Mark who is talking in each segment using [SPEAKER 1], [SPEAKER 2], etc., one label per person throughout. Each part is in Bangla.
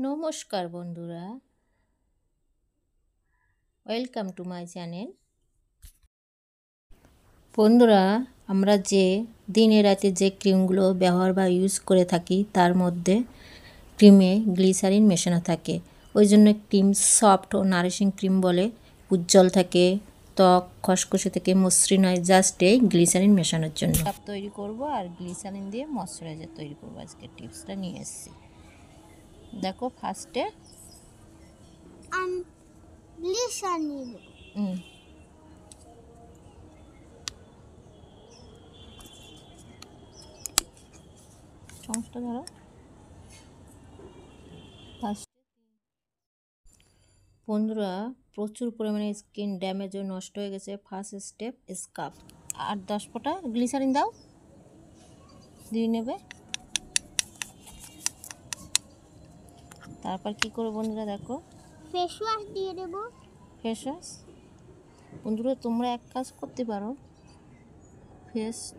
[SPEAKER 1] নমস্কার বন্ধুরা, ওয়েলকাম টু মাই চ্যানেল। বন্ধুরা, আমরা যে দিনে রাতে যে ক্রিমগুলো ব্যবহার বা ইউজ করে থাকি তার মধ্যে ক্রিমে গ্লিসারিন মেশানো থাকে। ওই জন্য ক্রিম সফট ও নারিশিং ক্রিম বলে। উজ্জ্বল থাকে, ত্বক খসখসে থেকে মসৃণ হয় জাস্ট এই গ্লিসারিন মেশানোর জন্য। কাপ তৈরি করব আর গ্লিসারিন দিয়ে ময়শ্চারাইজার তৈরি করব। আজকে টিপসটা নিয়ে এসেছি। দেখো, ফার্স্টে
[SPEAKER 2] গ্লিসারিন
[SPEAKER 1] চামচটা ধরো। বন্ধুরা, প্রচুর পরিমাণে স্কিন ড্যামেজ ও নষ্ট হয়ে গেছে। First step স্কাব। আর 10 ফোঁটা গ্লিসারিন দাও, দিয়ে নেবে। তারপর কি করবো বন্ধুরা, দেখো
[SPEAKER 2] ফেস ওয়াশ দিয়ে দেব।
[SPEAKER 1] Face wash. বন্ধুরা, তোমরা এক কাজ করতে পারো,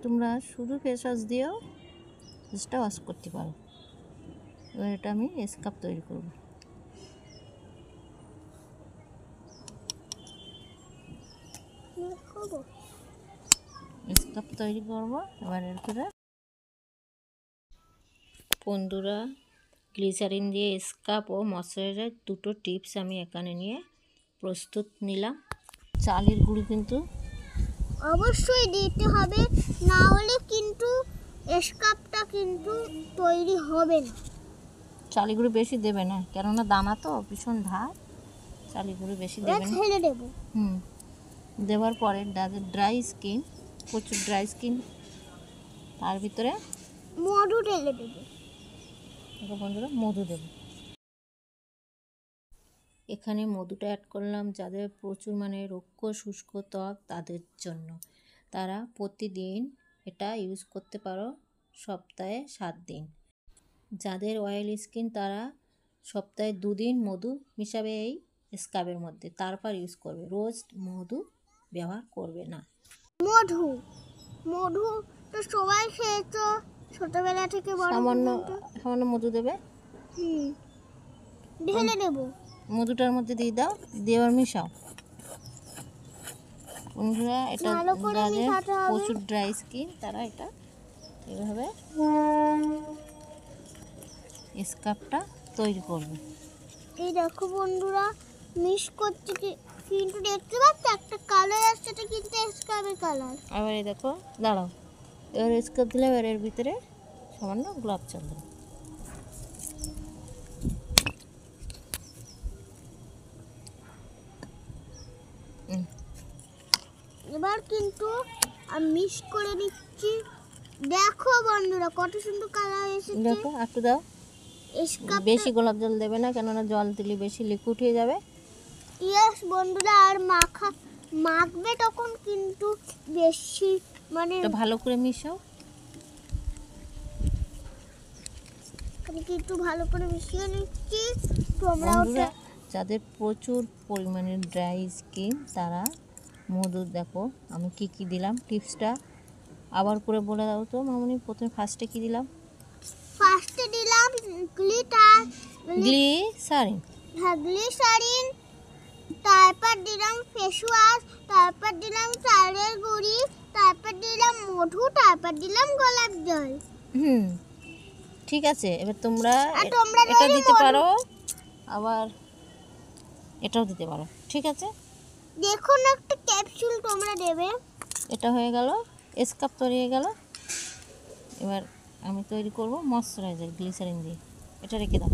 [SPEAKER 1] তোমরা শুধু ফেস ওয়াশ দিয়েও ফেসটা ওয়াশ করতে পারো। এবার এটা আমি স্কাব তৈরি করবো। স্কাব তৈরি করবো এবার এর করে। বন্ধুরা, গ্লিসারিন দিয়ে স্কাব ও ময়শ্চারাইজার দুটো টিপস আমি এখানে নিয়ে প্রস্তুত নিলাম। চালের গুঁড়ি কিন্তু
[SPEAKER 2] অবশ্যই দিতে হবে, না হলে কিন্তু স্কাবটা কিন্তু তৈরি হবে না।
[SPEAKER 1] চালের গুঁড়ি বেশি দেবে না, কেননা দানা তো ভীষণ ধার। চালের গুঁড়ি বেশি দেবে না।
[SPEAKER 2] ছেড়ে দেব।
[SPEAKER 1] দেওয়ার পরে ড্রাই স্কিন, প্রচুর ড্রাই স্কিন, তার ভিতরে
[SPEAKER 2] মধু ঢেলে দেব।
[SPEAKER 1] বন্ধুরা, মধু দেব। এখানে মধুটা অ্যাড করলাম যাদের প্রচুর মানে রুক্ষ শুষ্ক ত্বক তাদের জন্য। তারা প্রতিদিন এটা ইউজ করতে পারো, সপ্তাহে 7 দিন। যাদের অয়েল স্কিন তারা সপ্তাহে 2 দিন মধু মিশাবে এই স্কাবের মধ্যে, তারপর ইউজ করবে। রোজ মধু ব্যবহার করবে না।
[SPEAKER 2] মধু মধু তো সবাই খেয়েছো ছোটবেলা থেকে বড় পর্যন্ত।
[SPEAKER 1] সামান্য মধু দেবে।
[SPEAKER 2] ঢেলে দেব।
[SPEAKER 1] মধুটার মধ্যে দিয়ে দাও, দিয়ে আবার মিশাও। বন্ধুরা, এটা যাদের প্রচুর ড্রাই স্কিন তারা এটা এইভাবে স্কাবটা তৈরি করবে।
[SPEAKER 2] এই দেখো বন্ধুরা, মিক্স করতে কিন্তু দেখতে পাচ্ছ একটা কালার আসছে, এটা কিন্তু স্কাবের কালার।
[SPEAKER 1] আবার এই দেখো, দাঁড়াও, এবার স্কাব দিলে এবার এর ভিতরে সামান্য গোলাপ জল দেবো।
[SPEAKER 2] এবার কিন্তু আমি মিক্স করে নিচ্ছি। দেখো বন্ধুরা, কত সুন্দর কালার এসেছে।
[SPEAKER 1] দেখো, একটু দাও। বেশি গোলাপ জল দেবে না, কেননা জল দিলে বেশি লিকুইড হয়ে যাবে।
[SPEAKER 2] ইয়েস বন্ধুরা, আর মাখবে তখন কিন্তু বেশি মানে
[SPEAKER 1] ভালো করে মিশাও।
[SPEAKER 2] আমি কিন্তু ভালো করে মিশিয়ে নিচ্ছি। তোমরা
[SPEAKER 1] যাদের প্রচুর পরিমাণে ড্রাই স্কিন তারা মধু, দেখো আমি কি কি দিলাম, টিপসটা আবার করে বলে দাও তো মামনি। প্রথমে ফার্স্টে কি দিলাম?
[SPEAKER 2] ফার্স্টে দিলাম
[SPEAKER 1] গ্লিসারিন।
[SPEAKER 2] হ্যাঁ, গ্লিসারিন। তারপর দিলাম ফেস ওয়াশ, তারপর দিলাম চালের গুঁড়ি, তারপর দিলাম মধু, তারপর দিলাম গোলাপ জল।
[SPEAKER 1] ঠিক আছে, এবার তোমরা
[SPEAKER 2] এটা
[SPEAKER 1] দিতে পারো, আবার এটাও দিতে পারো। ঠিক আছে,
[SPEAKER 2] দেখুন একটা ক্যাপসুল তোমরা দেবে।
[SPEAKER 1] এটা হয়ে গেল, স্কাব তৈরি হয়ে গেল। এবার আমি তৈরি করব ময়শ্চারাইজার গ্লিসারিন দিয়ে। এটা রেখে দাও।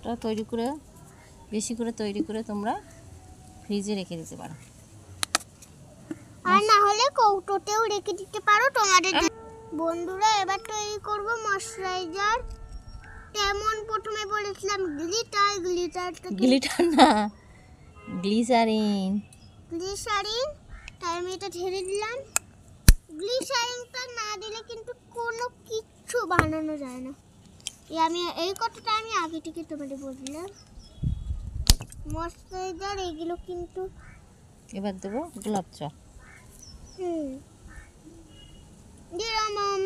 [SPEAKER 1] এটা তৈরি করে বেশি করে তৈরি করে তোমরা ফ্রিজে রেখে দিতে পারো,
[SPEAKER 2] আর না হলে কৌটোতেও রেখে দিতে পারো তোমাদের। বন্ধুরা, এবার তৈরি করব ময়শ্চারাইজার। তেমন প্রথমে বলেছিলাম গ্লিটার
[SPEAKER 1] না, গ্লিসারিন।
[SPEAKER 2] তাই আমি এটা ঢেলে দিলাম। গ্লিসারিনটা না দিলে কিন্তু কোনো কিচ্ছু বানানো যায় না। আমি এই কথাটা আমি আগে থেকে তোমাদের বললাম। ময়শ্চারাইজার এগুলো কিন্তু।
[SPEAKER 1] এবার দেবো গোলাপ জল।
[SPEAKER 2] দিলাম।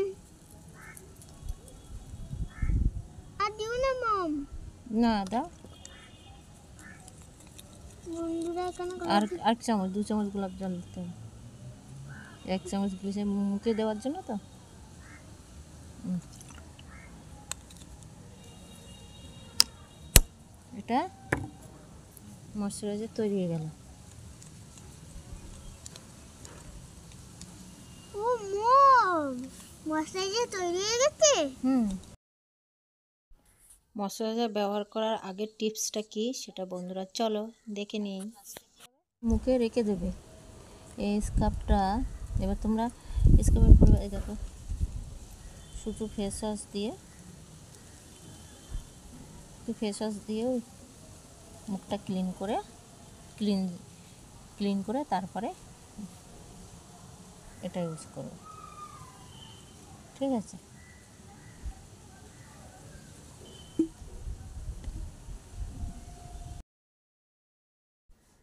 [SPEAKER 1] না দাও,
[SPEAKER 2] বন্ধুরা এখানে
[SPEAKER 1] আর আর চামচ, 2 চামচ গোলাপ জল দিতে হবে। 1 চামচ গ্লিসারিন মুখে দেওয়ার জন্য তো। এটা ময়শ্চারাইজার তৈরি হয়ে গেল।
[SPEAKER 2] ও মম, মশলা তৈরি হয়ে গেছে।
[SPEAKER 1] ময়শ্চারাইজার ব্যবহার করার আগের টিপসটা কি সেটা বন্ধুরা চলো দেখে নিই। মুখে রেখে দেবে এই স্কার্ফটা। এবার তোমরা স্কার্ফের পরে এই দেখো শুধু ফেস ওয়াশ দিয়ে মুখটা ক্লিন করে তারপরে এটা ইউজ করো, ঠিক আছে?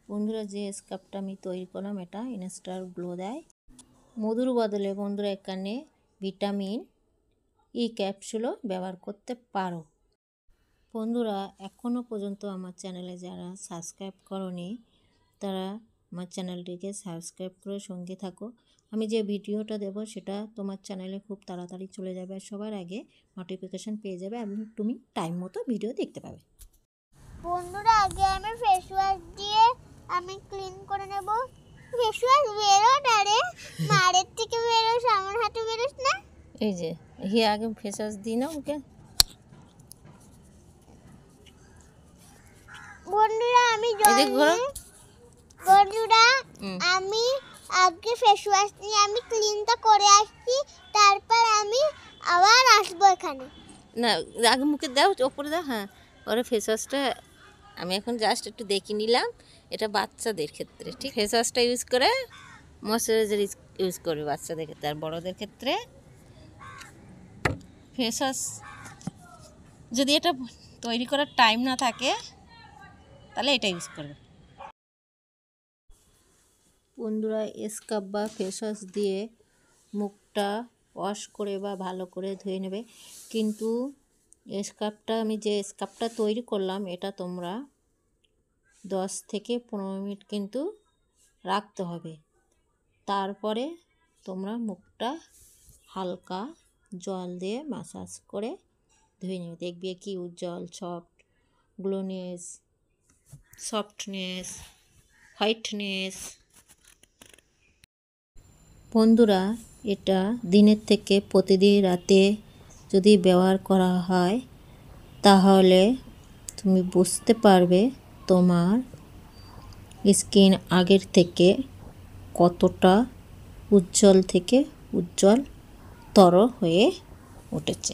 [SPEAKER 1] বন্ধুরা যে স্কার্ফটা আমি তৈরি করলাম এটা ইনস্টার গ্লো দেয়। মধুর বদলে বন্ধুরা এখানে ভিটামিন ই ক্যাপসুলও ব্যবহার করতে পারো। বন্ধুরা এখনও পর্যন্ত আমার চ্যানেলে যারা সাবস্ক্রাইব করোনি তারা আমার চ্যানেলটিকে সাবস্ক্রাইব করে সঙ্গে থাকো। আমি যে ভিডিওটা দেব সেটা তোমার চ্যানেলে খুব তাড়াতাড়ি চলে যাবে আর সবার আগে নোটিফিকেশান পেয়ে যাবে এবং তুমি টাইম মতো ভিডিও দেখতে পাবে।
[SPEAKER 2] বন্ধুরা আগে আমি ফেস ওয়াশ দিয়ে আমি ক্লিন করে নেব। ফেস ওয়াশ বেরো না রে, মারের থেকে বেরোস, আমার হাতে বেরোস না।
[SPEAKER 1] এই যে আগে ফেস ওয়াশ দিই না ওকে।
[SPEAKER 2] বন্ধুরা আমি আগে ফেস ওয়াশ নিয়ে আমি ক্লিনটা করে আসছি, তারপর আমি আবার আসবো এখানে।
[SPEAKER 1] না আগে মুখে দাও, ওপরে দাও। হ্যাঁ, ওরা ফেস ওয়াশটা আমি এখন জাস্ট একটু দেখে নিলাম। এটা বাচ্চাদের ক্ষেত্রে ঠিক, ফেস ওয়াশটা ইউজ করে ময়শ্চারাইজার ইউজ করবে বাচ্চাদের ক্ষেত্রে। আর বড়োদের ক্ষেত্রে ফেস ওয়াশ যদি এটা তৈরি করার টাইম না থাকে তাহলে এটা ইউজ করবে। বন্ধুরা স্কার্ফ বা ফেস ওয়াশ দিয়ে মুখটা ওয়াশ করে বা ভালো করে ধুয়ে নেবে। কিন্তু আমি যে স্কার্ফটা তৈরি করলাম এটা তোমরা 10 থেকে 15 মিনিট কিন্তু রাখতে হবে। তারপরে তোমরা মুখটা হালকা জল দিয়ে ম্যাসাজ করে ধুয়ে নেবে, দেখবে কি উজ্জ্বল, গ্লোনেস, সফটনেস, হোয়াইটনেস। বন্ধুরা এটা দিনের থেকে প্রতিদিন রাতে যদি ব্যবহার করা হয় তাহলে তুমি বুঝতে পারবে তোমার স্কিন আগের থেকে কতটা উজ্জ্বল থেকে উজ্জ্বলতর হয়ে উঠেছে।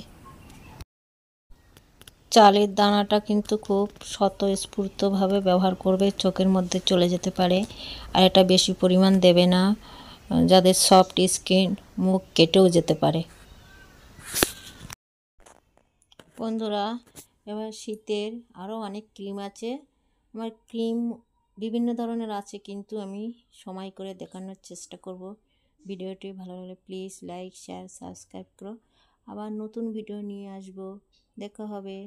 [SPEAKER 1] চালের দানাটা কিন্তু খুব স্বতঃস্ফূর্তভাবে ব্যবহার করবে, চোখের মধ্যে চলে যেতে পারে। আর এটা বেশি পরিমাণ দেবে না, যাদের সফট স্কিন মুখ কেটেও যেতে পারে। বন্ধুরা এবার শীতের আরও অনেক ক্রিম আছে। আমার ক্রিম বিভিন্ন ধরনের আছে কিন্তু আমি সময় করে দেখানোর চেষ্টা করব। ভিডিওটি ভালো লাগলে প্লিজ লাইক, শেয়ার, সাবস্ক্রাইব করো। আবার নতুন ভিডিও নিয়ে আসবো, দেখা হবে।